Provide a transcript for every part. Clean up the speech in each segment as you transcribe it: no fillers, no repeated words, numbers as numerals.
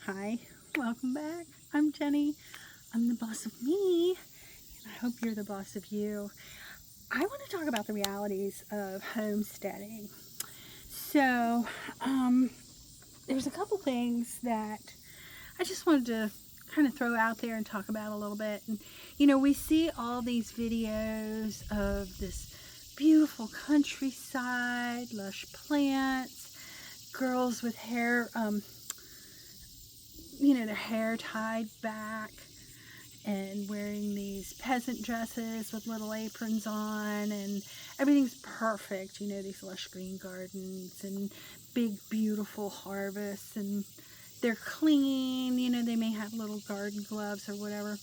Hi, welcome back. I'm Jenny. I'm the boss of me, and I hope you're the boss of you. I want to talk about the realities of homesteading. So, there's a couple things that I just wanted to kind of throw out there and talk about a little bit. And, we see all these videos of this beautiful countryside, lush plants, girls with hair, their hair tied back and wearing these peasant dresses with little aprons on, and everything's perfect, these lush green gardens and big beautiful harvests, and they're clean, they may have little garden gloves or whatever.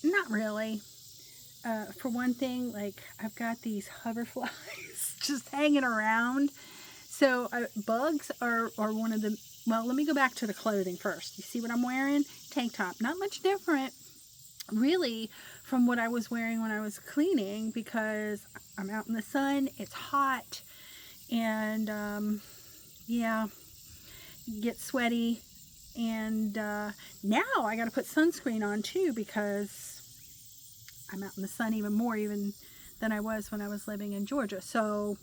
Not really. For one thing, like, I've got these hoverflies just hanging around. So bugs are one of the, well, let me go back to the clothing first. You see what I'm wearing? Tank top. Not much different, really, from what I was wearing when I was cleaning, because I'm out in the sun, it's hot, and, yeah, get sweaty. And now I got to put sunscreen on, too, because I'm out in the sun even more even than I was when I was living in Georgia. So,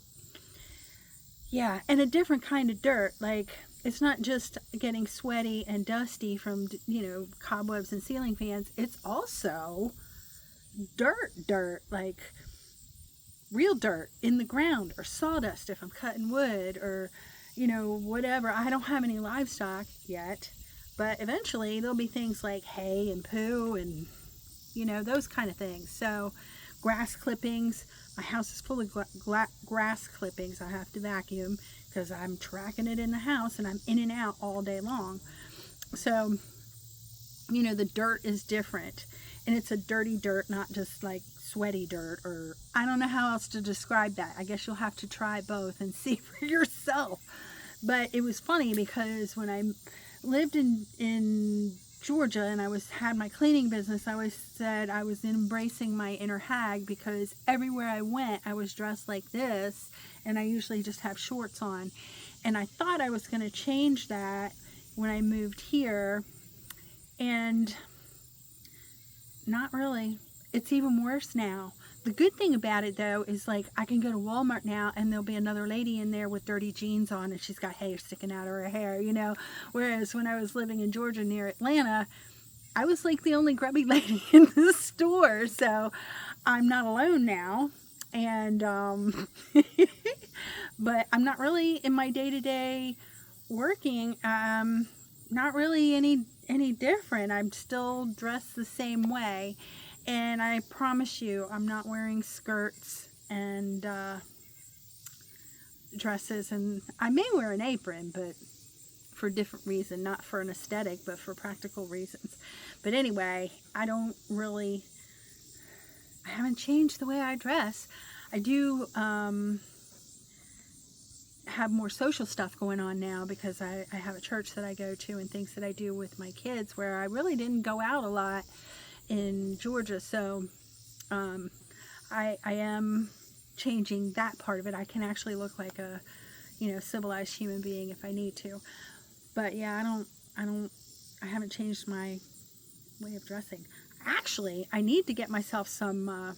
yeah, and a different kind of dirt. Like, it's not just getting sweaty and dusty from, cobwebs and ceiling fans. It's also dirt, like real dirt in the ground, or sawdust if I'm cutting wood, or, whatever. I don't have any livestock yet, but eventually there'll be things like hay and poo and, those kind of things. So, grass clippings. My house is full of grass clippings. I have to vacuum because I'm tracking it in the house, and I'm in and out all day long. So, the dirt is different, and it's a dirty dirt, not just like sweaty dirt, or I don't know how else to describe that. I guess you'll have to try both and see for yourself. But it was funny because when I lived in Georgia and I had my cleaning business, I always said I was embracing my inner hag, because everywhere I went I was dressed like this, and I usually just have shorts on. And I thought I was going to change that when I moved here, and not really. It's even worse now. The good thing about it, though, is like I can go to Walmart now and there'll be another lady in there with dirty jeans on, and she's got hair sticking out of her hair, Whereas when I was living in Georgia near Atlanta, I was like the only grubby lady in the store. So I'm not alone now. And, but I'm not really in my day-to-day working. Not really any different. I'm still dressed the same way. And I promise you, I'm not wearing skirts and dresses, and I may wear an apron, but for a different reason, not for an aesthetic, but for practical reasons. But anyway, I haven't changed the way I dress. I do have more social stuff going on now, because I have a church that I go to and things that I do with my kids, where I really didn't go out a lot in Georgia. So I am changing that part of it. I can actually look like a civilized human being if I need to. But yeah, I haven't changed my way of dressing. Actually, I need to get myself some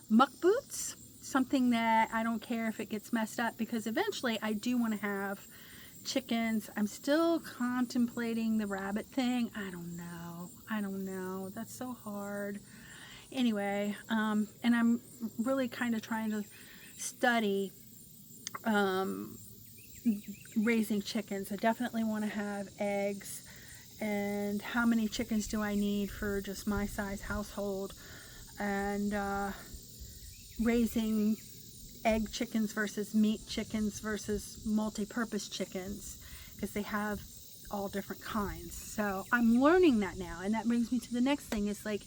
muck boots, something that I don't care if it gets messed up, because eventually I do want to have chickens. I'm still contemplating the rabbit thing. I don't know. That's so hard. Anyway, and I'm really kind of trying to study raising chickens. I definitely want to have eggs, and how many chickens do I need for just my size household, and raising egg chickens versus meat chickens versus multi-purpose chickens, because they have all different kinds. So I'm learning that now, and that brings me to the next thing. Is like,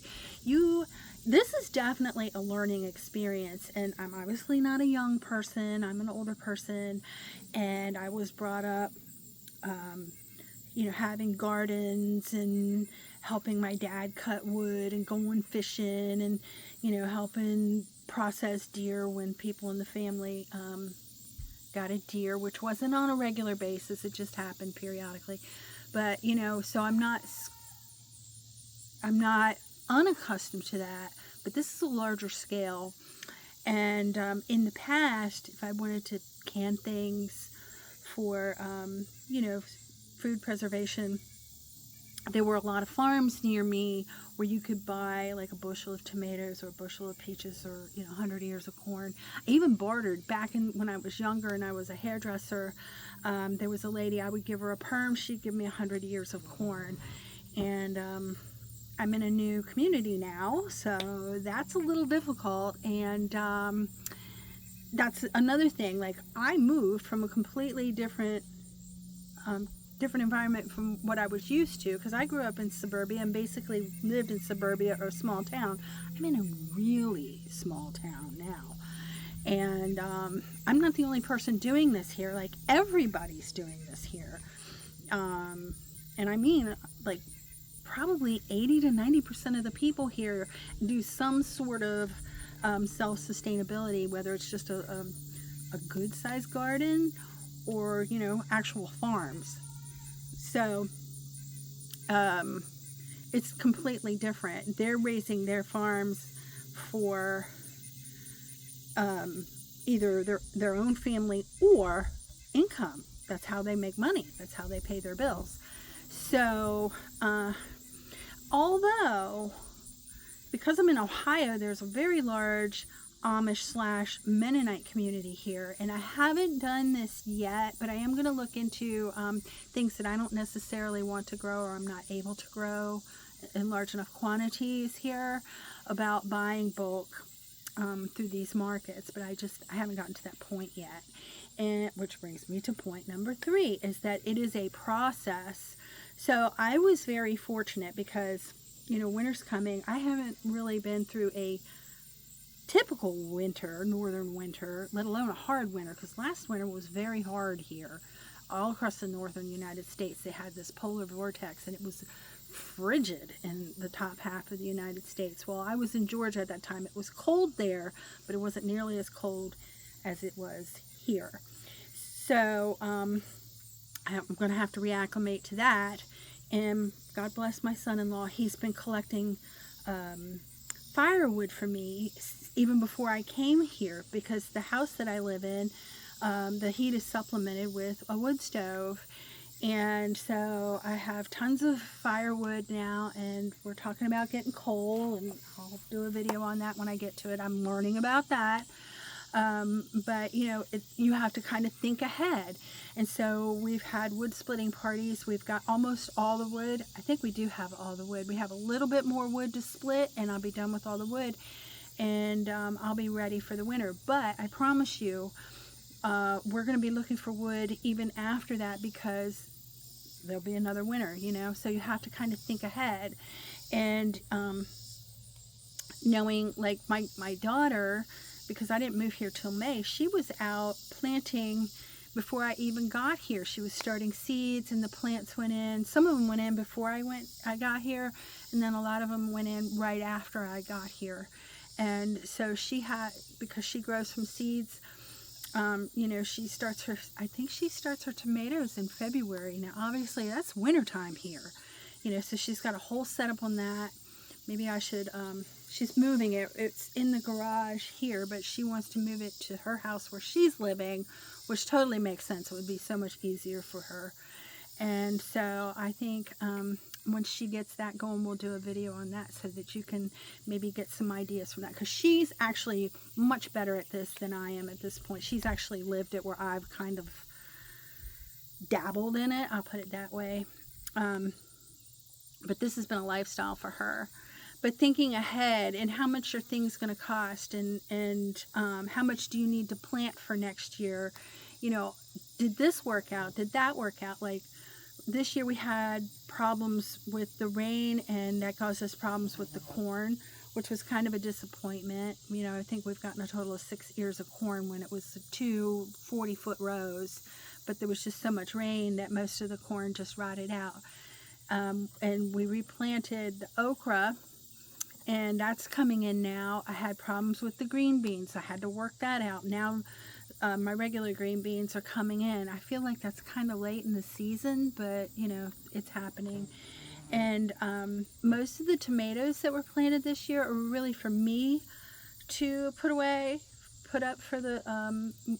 this is definitely a learning experience, and I'm obviously not a young person. I'm an older person, and I was brought up having gardens and helping my dad cut wood and going fishing, and helping process deer when people in the family got a deer, which wasn't on a regular basis. It just happened periodically. But, so I'm not unaccustomed to that. But this is a larger scale. And in the past, if I wanted to can things for, food preservation, there were a lot of farms near me where you could buy like a bushel of tomatoes or a bushel of peaches or 100 ears of corn. I even bartered back when I was younger and I was a hairdresser. There was a lady, I would give her a perm, she'd give me 100 ears of corn. And I'm in a new community now, so that's a little difficult. And that's another thing. Like, I moved from a completely different environment from what I was used to, because I grew up in suburbia and basically lived in suburbia or a small town. I'm in a really small town now, and I'm not the only person doing this here. Like, everybody's doing this here, and I mean, like, probably 80 to 90% of the people here do some sort of self-sustainability, whether it's just a good sized garden or actual farms. So it's completely different. They're raising their farms for either their own family or income. That's how they make money. That's how they pay their bills. So although, because I'm in Ohio, there's a very large Amish / Mennonite community here, and I haven't done this yet, but I am going to look into things that I don't necessarily want to grow or I'm not able to grow in large enough quantities here, about buying bulk through these markets, but I haven't gotten to that point yet. And which brings me to point number 3, is that it is a process. So I was very fortunate because winter's coming. I haven't really been through a typical winter, northern winter, let alone a hard winter, because last winter was very hard here. All across the northern United States, they had this polar vortex, and it was frigid in the top half of the United States. Well, I was in Georgia at that time. It was cold there, but it wasn't nearly as cold as it was here. So I'm going to have to reacclimate to that. And God bless my son-in-law. He's been collecting firewood for me even before I came here, because the house that I live in, the heat is supplemented with a wood stove. And so I have tons of firewood now, and we're talking about getting coal, and I'll do a video on that when I get to it. I'm learning about that. But you have to kind of think ahead. And so we've had wood splitting parties. We've got almost all the wood. I think we do have all the wood. We have a little bit more wood to split, and I'll be done with all the wood, and I'll be ready for the winter. But I promise you, we're going to be looking for wood even after that, because there'll be another winter, so you have to kind of think ahead. And knowing, like, my daughter, because I didn't move here till May, she was out planting before I even got here. She was starting seeds, and the plants went in. Some of them went in before I got here, and then a lot of them went in right after I got here. And so because she grows from seeds, she starts her tomatoes in February. Now, obviously, that's wintertime here, so she's got a whole setup on that. Maybe I should, she's moving it. It's in the garage here, but she wants to move it to her house where she's living, which totally makes sense. It would be so much easier for her. And so I think when she gets that going, we'll do a video on that so that you can maybe get some ideas from that. Because she's actually much better at this than I am at this point. She's actually lived it where I've kind of dabbled in it. I'll put it that way. But this has been a lifestyle for her. But thinking ahead, and how much are things going to cost, and how much do you need to plant for next year? Did this work out? Did that work out? Like, this year we had problems with the rain, and that caused us problems with the corn, which was kind of a disappointment. I think we've gotten a total of 6 ears of corn when it was 2 40-foot rows, but there was just so much rain that most of the corn just rotted out. And we replanted the okra, and that's coming in now. I had problems with the green beans. I had to work that out. Now my regular green beans are coming in. I feel like that's kind of late in the season, but you know, it's happening. And most of the tomatoes that were planted this year are really for me to put away, put up for the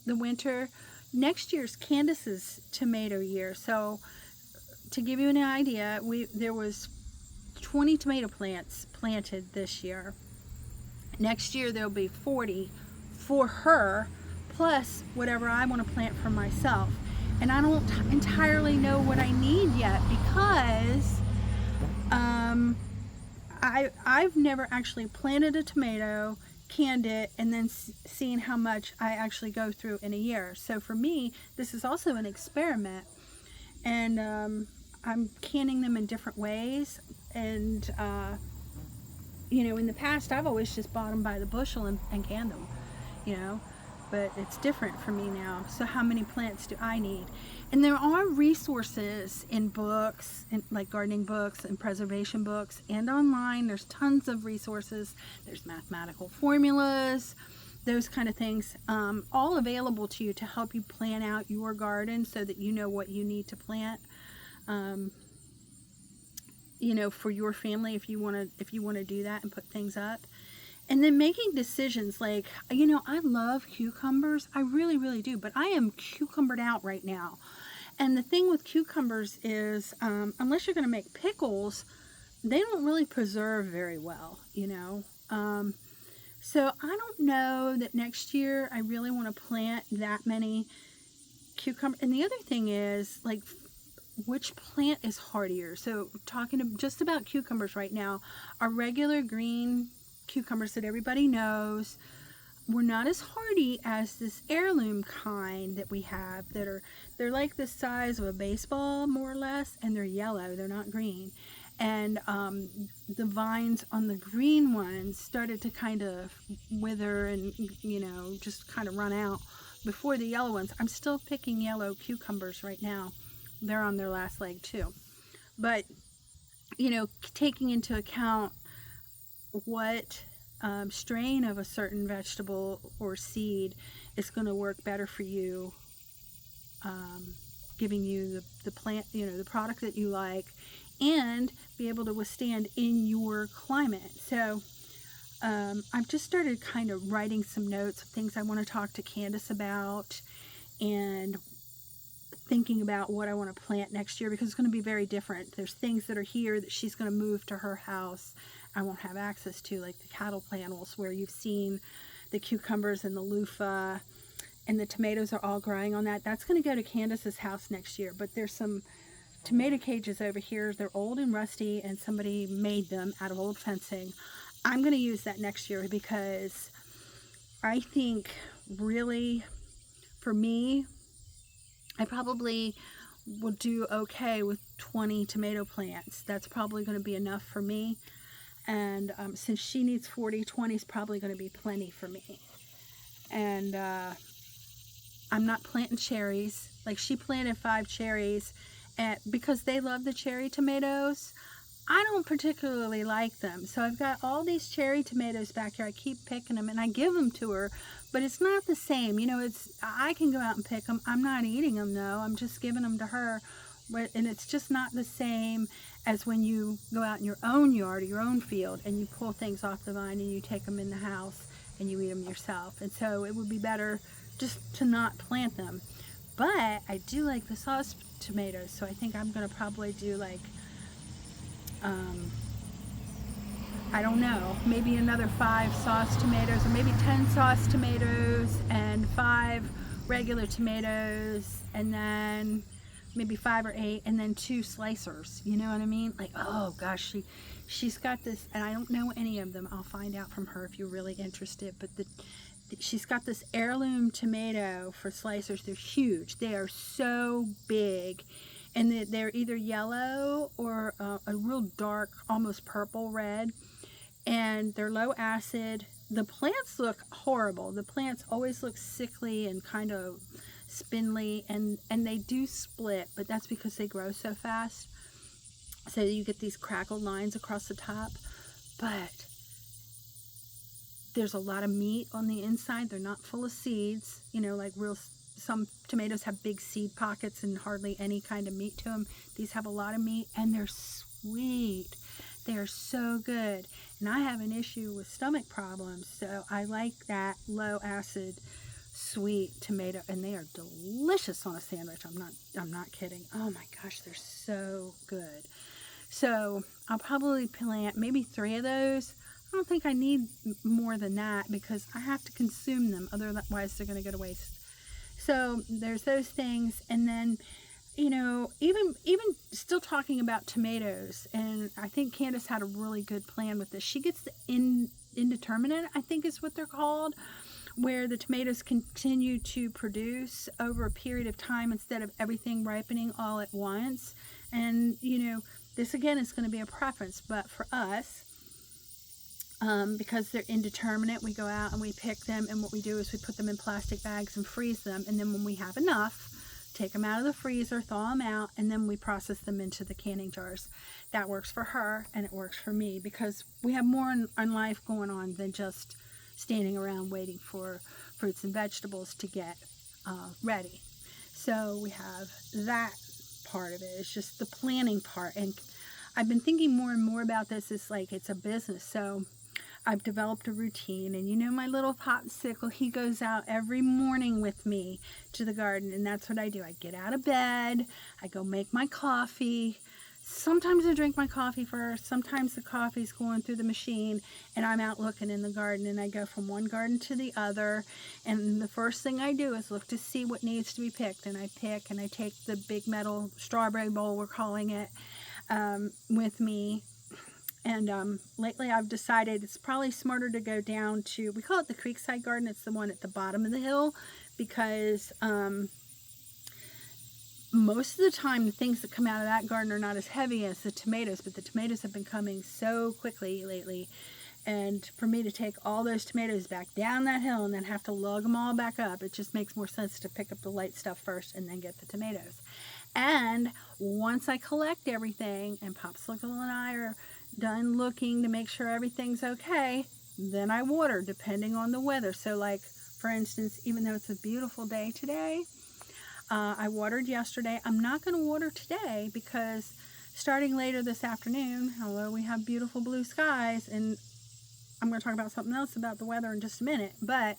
winter. Next year's Candace's tomato year. So to give you an idea, there was 20 tomato plants planted this year. Next year there'll be 40 for her, plus whatever I want to plant for myself. And I don't entirely know what I need yet, because I've never actually planted a tomato, canned it, and then seen how much I actually go through in a year. So for me, this is also an experiment, and I'm canning them in different ways. And you know, in the past I've always just bought them by the bushel and canned them, you know, but it's different for me now. So how many plants do I need? And there are resources in books, like gardening books and preservation books, and online. There's tons of resources. There's mathematical formulas, those kind of things, all available to you to help you plan out your garden so that you know what you need to plant, you know, for your family, if you want to do that and put things up. And then making decisions like, you know, I love cucumbers. I really, really do. But I am cucumbered out right now. And the thing with cucumbers is, unless you're going to make pickles, they don't really preserve very well, you know. So I don't know that next year I really want to plant that many cucumbers. And the other thing is, like, which plant is hardier? So talking just about cucumbers right now, our regular green cucumbers that everybody knows were not as hardy as this heirloom kind that we have, they're like the size of a baseball, more or less, and they're yellow, they're not green. And the vines on the green ones started to kind of wither and, you know, just kind of run out before the yellow ones. I'm still picking yellow cucumbers right now. They're on their last leg too. But, you know, taking into account what strain of a certain vegetable or seed is going to work better for you, giving you the plant, you know, the product that you like, and be able to withstand in your climate. So I've just started kind of writing some notes of things I want to talk to Candace about, and thinking about what I want to plant next year, because it's going to be very different. There's things that are here that she's going to move to her house I won't have access to, like the cattle panels where you've seen the cucumbers and the loofah and the tomatoes are all growing on that. That's going to go to Candace's house next year. But there's some tomato cages over here. They're old and rusty, and somebody made them out of old fencing. I'm going to use that next year, because I think really, for me, I probably will do okay with 20 tomato plants. That's probably going to be enough for me. And since she needs 40, 20 is probably going to be plenty for me. And I'm not planting cherries. Like, she planted 5 cherries, and because they love the cherry tomatoes, I don't particularly like them. So I've got all these cherry tomatoes back here. I keep picking them, and I give them to her, but it's not the same. You know, I can go out and pick them. I'm not eating them, though. I'm just giving them to her. And it's just not the same as when you go out in your own yard or your own field and you pull things off the vine and you take them in the house and you eat them yourself. And so it would be better just to not plant them. But I do like the sauce tomatoes, so I think I'm going to probably do like, I don't know, maybe another 5 sauce tomatoes, or maybe 10 sauce tomatoes and 5 regular tomatoes, and then maybe 5 or 8, and then 2 slicers. You know what I mean? Like, oh gosh, she's got this, and I don't know any of them. I'll find out from her if you're really interested. But she's got this heirloom tomato for slicers. They're huge. They are so big, and they're either yellow or a real dark, almost purple red, and they're low acid. The plants look horrible. The plants always look sickly and kind of spindly, and they do split, but that's because they grow so fast, so you get these crackled lines across the top. But there's a lot of meat on the inside. They're not full of seeds, you know, like some tomatoes have big seed pockets and hardly any kind of meat to them. These have a lot of meat, and they're sweet. They're so good. And I have an issue with stomach problems, so I like that low acid sweet tomato, and they are delicious on a sandwich. I'm not kidding. Oh my gosh, they're so good. So I'll probably plant maybe 3 of those. I don't think I need more than that because I have to consume them, otherwise they're going to go to waste. So there's those things. And then, you know, even still talking about tomatoes, and I think Candace had a really good plan with this. She gets the indeterminate, I think is what they're called, where the tomatoes continue to produce over a period of time instead of everything ripening all at once. And, you know, this again is going to be a preference, but for us, because they're indeterminate, we go out and we pick them, and what we do is we put them in plastic bags and freeze them, and then when we have enough, take them out of the freezer, thaw them out, and then we process them into the canning jars. That works for her, and it works for me, because we have more in life going on than just standing around waiting for fruits and vegetables to get ready. So we have that part of it. It's just the planning part, and I've been thinking more and more about this. It's like it's a business, so I've developed a routine, and you know my little popsicle, he goes out every morning with me to the garden, and that's what I do. I get out of bed, I go make my coffee. Sometimes I drink my coffee first, sometimes the coffee's going through the machine, and I'm out looking in the garden, and I go from one garden to the other, and the first thing I do is look to see what needs to be picked, and I pick, and I take the big metal strawberry bowl, we're calling it, with me. And lately I've decided it's probably smarter to go down to, we call it the Creekside Garden. It's the one at the bottom of the hill, because most of the time the things that come out of that garden are not as heavy as the tomatoes, but the tomatoes have been coming so quickly lately. And for me to take all those tomatoes back down that hill and then have to lug them all back up, it just makes more sense to pick up the light stuff first and then get the tomatoes. And once I collect everything and Popsicle and I are done looking to make sure everything's okay, then I water depending on the weather. So like, for instance, even though it's a beautiful day today, I watered yesterday. I'm not going to water today because starting later this afternoon, although we have beautiful blue skies, and I'm going to talk about something else about the weather in just a minute, but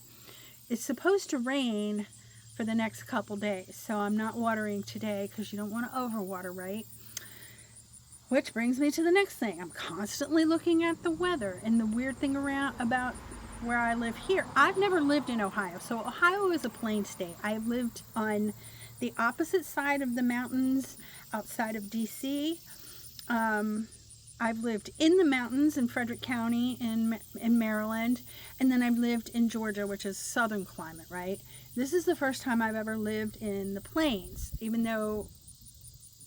it's supposed to rain for the next couple days. So I'm not watering today because you don't want to overwater, right? Which brings me to the next thing. I'm constantly looking at the weather, and the weird thing about where I live here, I've never lived in Ohio. So Ohio is a plain state. I lived on the opposite side of the mountains outside of DC. I've lived in the mountains in Frederick County in Maryland, and then I've lived in Georgia, which is southern climate, right? This is the first time I've ever lived in the plains, even though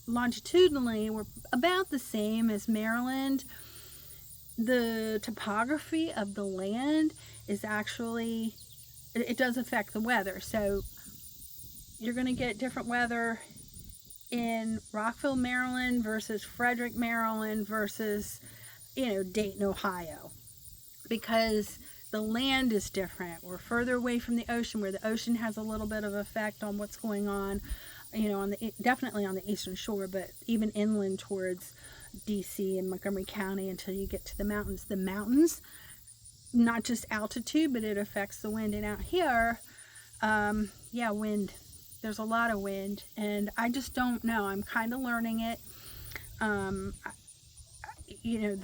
longitudinally we're about the same as Maryland. The topography of the land is actually, it does affect the weather. So you're going to get different weather in Rockville, Maryland versus Frederick, Maryland versus, Dayton, Ohio, because the land is different. We're further away from the ocean, where the ocean has a little bit of effect on what's going on, definitely on the eastern shore, but even inland towards DC and Montgomery County until you get to the mountains. The mountains, not just altitude, but it affects the wind. And out here, wind. There's a lot of wind, and I just don't know. I'm kind of learning it, the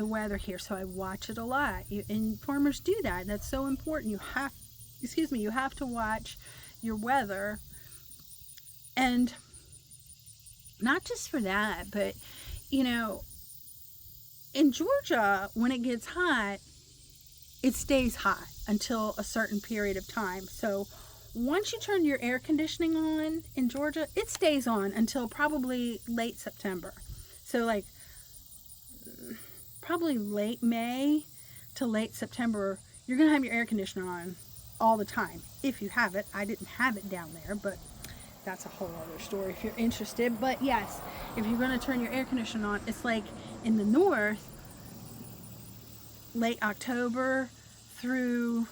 weather here, so I watch it a lot. And farmers do that. That's so important. You have to watch your weather, and not just for that, but, in Georgia, when it gets hot, it stays hot until a certain period of time. So once you turn your air conditioning on in Georgia, it stays on until probably late September. So like probably late May to late September, you're going to have your air conditioner on all the time. If you have it. I didn't have it down there, but that's a whole other story if you're interested. But yes, if you're going to turn your air conditioner on, it's like in the north, late October through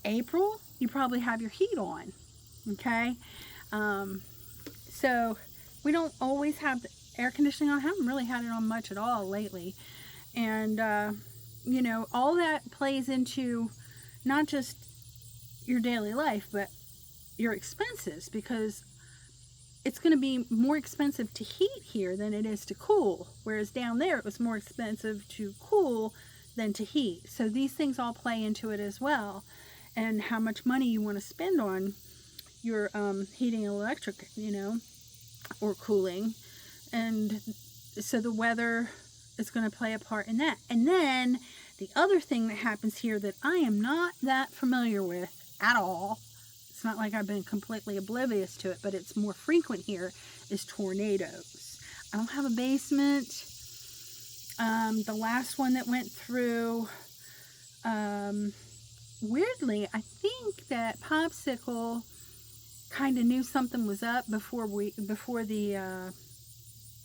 April, you probably have your heat on, okay? So we don't always have the air conditioning on. I haven't really had it on much at all lately. And, you know, all that plays into not just your daily life, but your expenses, because it's going to be more expensive to heat here than it is to cool. Whereas down there, it was more expensive to cool than to heat. So these things all play into it as well. And how much money you want to spend on your heating and electric, you know, or cooling. And so the weather is going to play a part in that. And then the other thing that happens here that I am not that familiar with at all, it's not like I've been completely oblivious to it, but it's more frequent here, is tornadoes. I don't have a basement. The last one that went through, weirdly, I think that Popsicle kind of knew something was up before the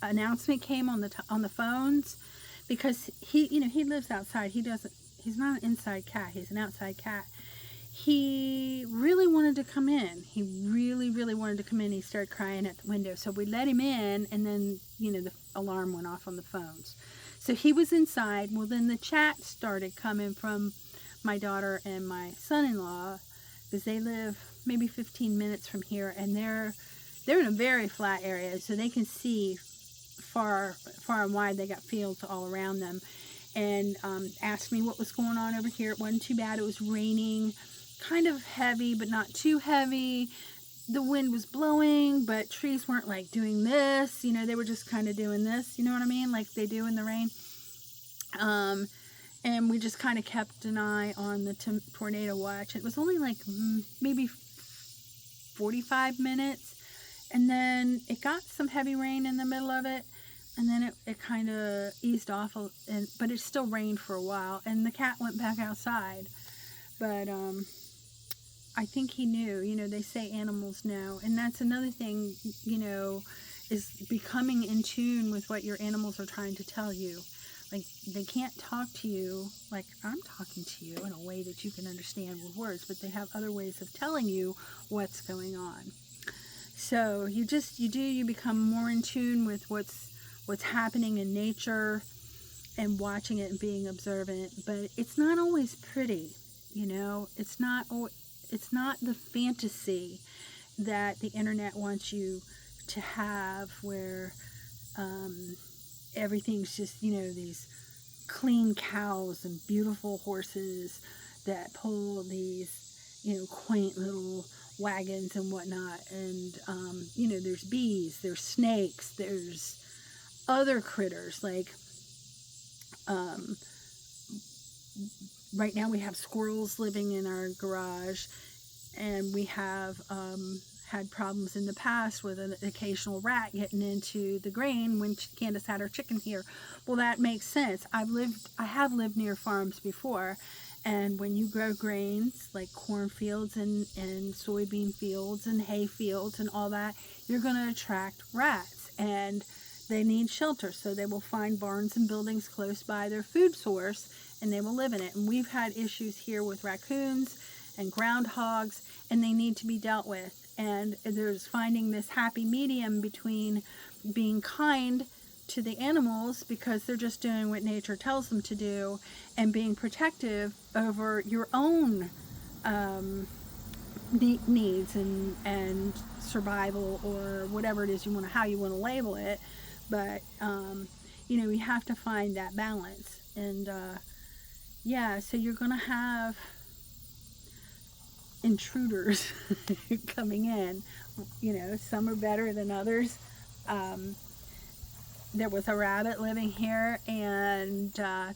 announcement came on the phones, because he lives outside. He's not an inside cat. He's an outside cat. He really wanted to come in. He really, really wanted to come in. He started crying at the window. So we let him in, and then, the alarm went off on the phones. So he was inside. Well, then the chat started coming from my daughter and my son-in-law, because they live maybe 15 minutes from here, and they're in a very flat area, so they can see far and wide. They got fields all around them, and asked me what was going on over here. It wasn't too bad. It was raining, kind of heavy, but not too heavy. The wind was blowing, but trees weren't like doing this. They were just kind of doing this. You know what I mean? Like they do in the rain. And we just kind of kept an eye on the tornado watch. It was only like maybe 45 minutes. And then it got some heavy rain in the middle of it. And then it kind of eased off, but it still rained for a while. And the cat went back outside. But I think he knew. They say animals know. And that's another thing, is becoming in tune with what your animals are trying to tell you. Like, they can't talk to you like I'm talking to you in a way that you can understand with words, but they have other ways of telling you what's going on. So you become more in tune with what's happening in nature and watching it and being observant. But it's not always pretty, it's not the fantasy that the internet wants you to have, where everything's just, these clean cows and beautiful horses that pull these, quaint little wagons and whatnot. And, there's bees, there's snakes, there's other critters. Like, right now we have squirrels living in our garage, and we have had problems in the past with an occasional rat getting into the grain when Candace had her chicken here. Well, that makes sense. I have lived near farms before, and when you grow grains like cornfields and soybean fields and hay fields and all that, you're going to attract rats, and they need shelter, so they will find barns and buildings close by their food source, and they will live in it. And we've had issues here with raccoons and groundhogs, and they need to be dealt with. And there's finding this happy medium between being kind to the animals, because they're just doing what nature tells them to do, and being protective over your own needs and survival, or whatever it is how you want to label it. But we have to find that balance. And so you're gonna have intruders coming in. Some are better than others. There was a rabbit living here, and that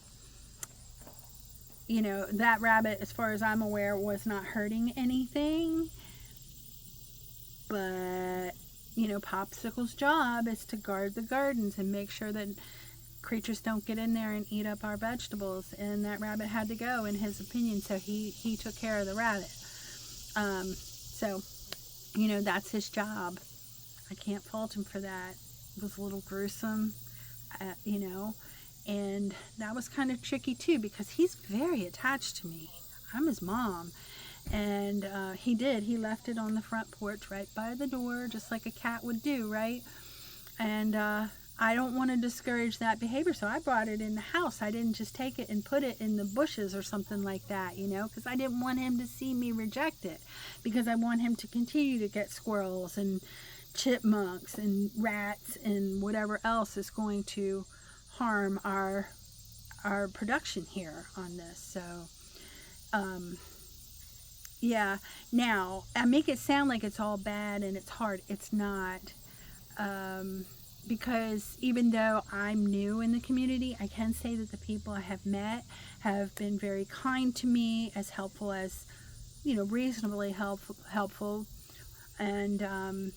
rabbit, as far as I'm aware, was not hurting anything. But Popsicle's job is to guard the gardens and make sure that creatures don't get in there and eat up our vegetables. And that rabbit had to go, in his opinion, so he took care of the rabbit. So that's his job. I can't fault him for that. It was a little gruesome, and that was kind of tricky too, because he's very attached to me. I'm his mom, And he did. He left it on the front porch right by the door, just like a cat would do, right? And I don't want to discourage that behavior, so I brought it in the house. I didn't just take it and put it in the bushes or something like that, you know, because I didn't want him to see me reject it, because I want him to continue to get squirrels and chipmunks and rats and whatever else is going to harm our production here on this. So yeah, now I make it sound like it's all bad and it's hard. It's not, because even though I'm new in the community, I can say that the people I have met have been very kind to me, as helpful as, you know, reasonably helpful, and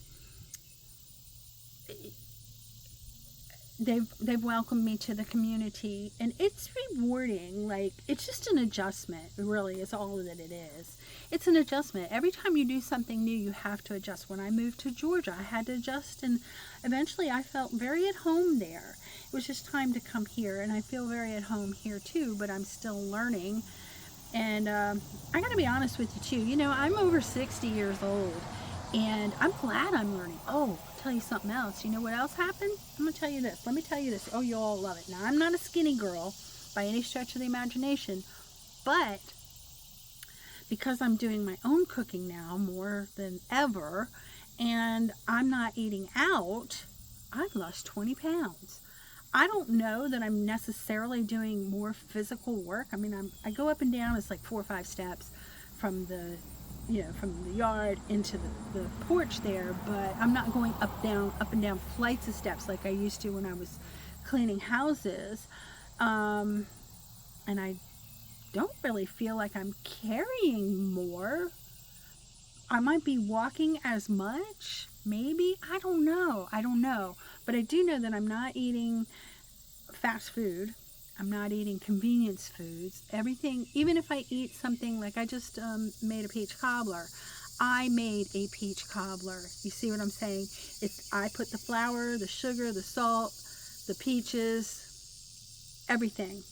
they've welcomed me to the community, and it's rewarding. Like, it's just an adjustment, really, is all that it is. It's an adjustment. Every time you do something new, you have to adjust. When I moved to Georgia, I had to adjust, and eventually I felt very at home there. It was just time to come here, and I feel very at home here too, but I'm still learning. And I gotta be honest with you too, you know, I'm over 60 years old, and I'm glad I'm learning. Oh, I'll tell you something else. You know what else happened? I'm going to tell you this. Let me tell you this. Oh, you'll all love it. Now, I'm not a skinny girl by any stretch of the imagination, but because I'm doing my own cooking now more than ever, and I'm not eating out, I've lost 20 pounds. I don't know that I'm necessarily doing more physical work. I mean, I go up and down. It's like 4 or 5 steps from the, you know, from the yard into the porch there, but I'm not going up and down flights of steps like I used to when I was cleaning houses. And I don't really feel like I'm carrying more. I might be walking as much, maybe. I don't know. But I do know that I'm not eating fast food. I'm not eating convenience foods. Everything, even if I eat something like I just made a peach cobbler. I made a peach cobbler. You see what I'm saying? I put the flour, the sugar, the salt, the peaches, everything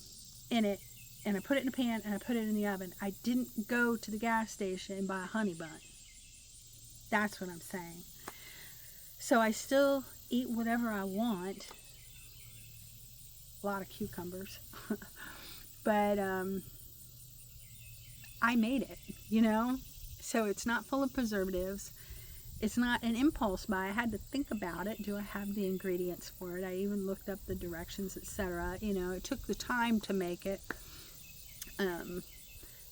in it, and I put it in a pan and I put it in the oven. I didn't go to the gas station and buy a honey bun. That's what I'm saying. So I still eat whatever I want. A lot of cucumbers. But I made it, you know? So it's not full of preservatives. It's not an impulse buy. I had to think about it. Do I have the ingredients for it? I even looked up the directions, etc. You know, it took the time to make it.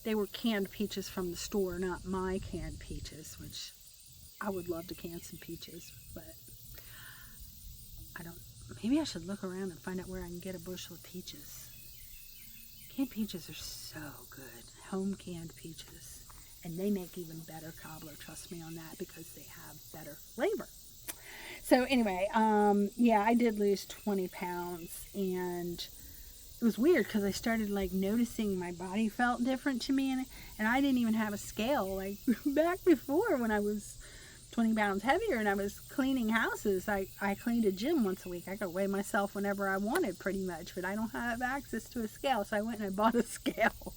They were canned peaches from the store, not my canned peaches, which I would love to can some peaches, but I don't. Maybe I should look around and find out where I can get a bushel of peaches. Canned peaches are so good. Home canned peaches. And they make even better cobbler, trust me on that, because they have better flavor. So anyway, yeah, I did lose 20 pounds, and it was weird because I started like noticing my body felt different to me, and I didn't even have a scale like back before when I was 20 pounds heavier and I was cleaning houses. I cleaned a gym once a week. I could weigh myself whenever I wanted pretty much, but I don't have access to a scale, so I went and I bought a scale.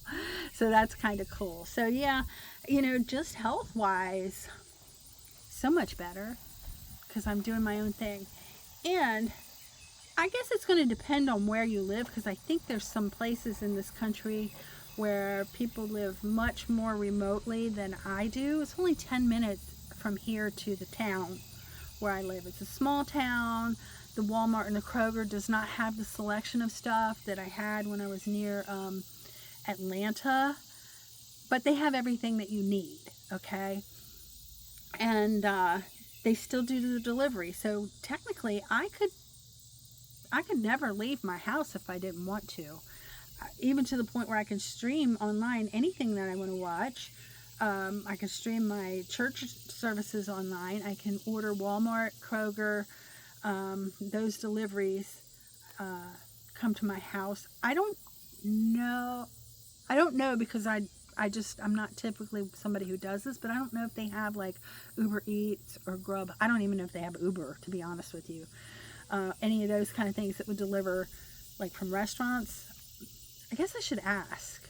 So that's kind of cool. So yeah, you know, just health-wise, so much better because I'm doing my own thing. And I guess it's going to depend on where you live, because I think there's some places in this country where people live much more remotely than I do. It's only 10 minutes from here to the town where I live. It's a small town. The Walmart and the Kroger does not have the selection of stuff that I had when I was near Atlanta, but they have everything that you need, okay? And they still do the delivery. So technically I could never leave my house if I didn't want to, even to the point where I can stream online anything that I want to watch. I can stream my church services online. I can order Walmart, Kroger, those deliveries come to my house. I don't know because I'm not typically somebody who does this, but I don't know if they have like Uber Eats or Grub. I don't even know if they have Uber, to be honest with you. Any of those kind of things that would deliver like from restaurants. I guess I should ask.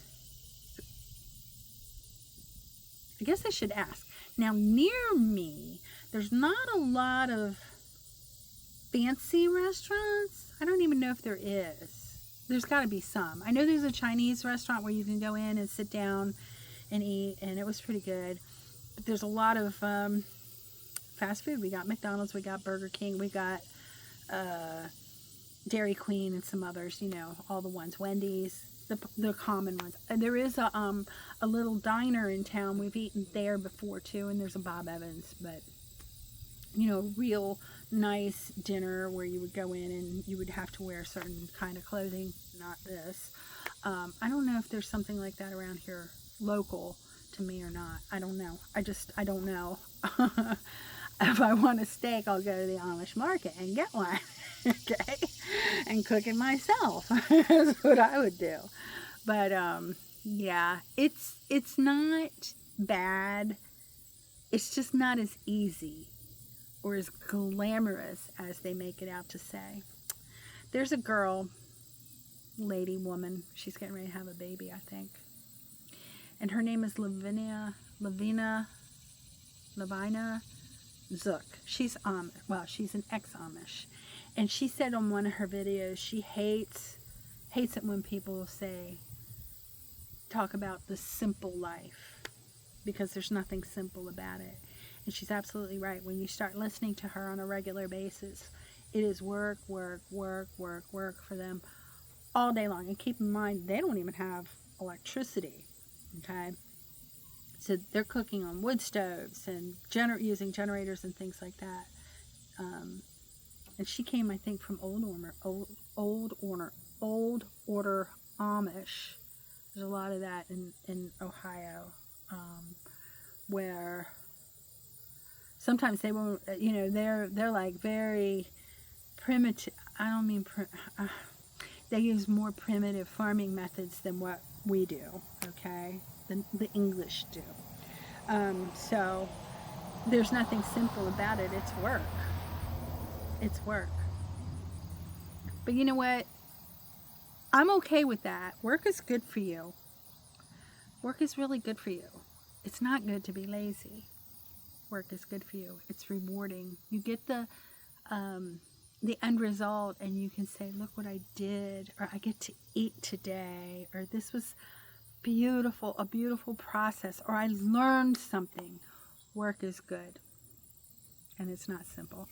guess I should ask. Now, near me, there's not a lot of fancy restaurants. I don't even know if there is. There's got to be some. I know there's a Chinese restaurant where you can go in and sit down and eat, and it was pretty good. But there's a lot of fast food. We got McDonald's, we got Burger King, we got Dairy Queen, and some others, you know, all the ones, Wendy's, the common ones. There is a little diner in town. We've eaten there before too, and there's a Bob Evans, but you know, real nice dinner where you would go in and you would have to wear a certain kind of clothing, not this. I don't know if there's something like that around here local to me or not. I don't know. I don't know. If I want a steak, I'll go to the Amish market and get one, okay, and cook it myself. That's what I would do. But yeah, it's not bad. It's just not as easy or as glamorous as they make it out to say. There's a girl, lady, woman. She's getting ready to have a baby, I think, and her name is Lavina Zook. She's Amish. Well, she's an ex-Amish, and she said on one of her videos she hates it when people talk about the simple life, because there's nothing simple about it. And she's absolutely right. When you start listening to her on a regular basis, it is work, work, work, work, work for them all day long. And keep in mind, they don't even have electricity, okay? So they're cooking on wood stoves and using generators and things like that. And she came, I think, from old order Amish. There's a lot of that in Ohio, where sometimes they won't, you know, they're like very primitive. I don't mean they use more primitive farming methods than what we do, okay? Than the English do. So there's nothing simple about it. It's work. It's work. But you know what? I'm okay with that. Work is good for you. Work is really good for you. It's not good to be lazy. Work is good for you. It's rewarding. You get the end result, and you can say, look what I did, or I get to eat today, or this was beautiful, a beautiful process, or I learned something. Work is good, and it's not simple.